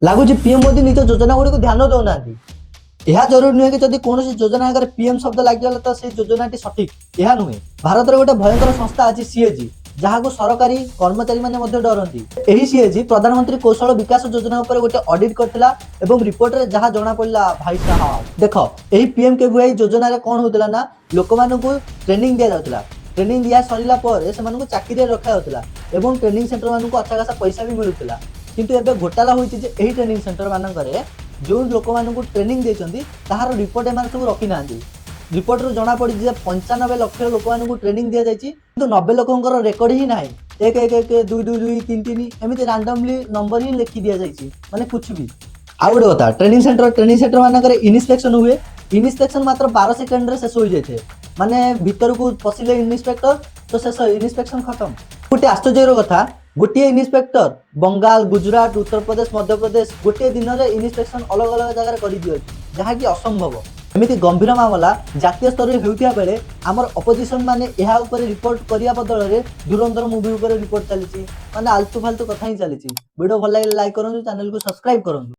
लगुच पीएम मोदी निज योजना गुड़ी को ध्यान दौना। यह जरूरी नुहे कि जब कौन योजना आगे पीएम शब्द लगे तो से योजना सठिक यह नुहे। भारत में गोटे भयंकर संस्था अच्छी सीएजी जहाँ को सरकारी कर्मचारी मैंने डरती। यही सीएजी प्रधानमंत्री कौशल विकास योजना उपर गोटे ऑडिट करथिला एवं रिपोर्ट रे जहाँ जना पड़ा भाई साहब देख यही पीएमकेवीवाई योजना कौन होता ना लोक मानू ट्रेनिंग दि जाता। ट्रेनिंग दिया सरला पर से चाकरी रखा होता एवं ट्रेनिंग सेंटर मानू अच्छा खासा पैसा भी मिलूला। किंतु एबे घोटाला होइछि जे एही ट्रेनिंग सेंटर मानकरे जो लोक मानू ट्रेनिंग देछंती ताहार रिपोर्ट एमान सब रखी नांदी। रिपोर्ट रो जना पड़ी जे 95 लाख लोक मानू ट्रेनिंग दिया जायछि किंतु 90 लोकंकर रेकॉर्ड ही नाही। 1 1 1 2 2 2 3 3 एमिति रैंडमली नंबर ही लिखि दिया जायछि माने कुछ भी। आ गोटे कथा ट्रेनिंग सेंटर मानकरे इन्स्पेक्शन हुए। इन्स्पेक्शन मात्र 12 सेकंड रे शेष हो जायथे माने भीतर को पसिले इन्स्पेक्टर तो शेष इन्स्पेक्शन खत्म। गोटे आश्चर्यर कथा गोटे इन्स्पेक्टर बंगाल गुजरात उत्तर प्रदेश मध्य प्रदेश गोटे दिन में इन्स्पेक्शन अलग अलग जगह कर दिए जहाँकि असंभव। एमती गंभीर मामला जातीय स्तर में होता बेले आमर अपोजिशन माने यह ऊपर रिपोर्ट करने बदल में धुरंधर मूवी ऊपर रिपोर्ट चली माने आलतू फालतू कथा ही चली। वीडियो भल लगे लाइक करूँ, चैनल को सब्सक्राइब करूँ।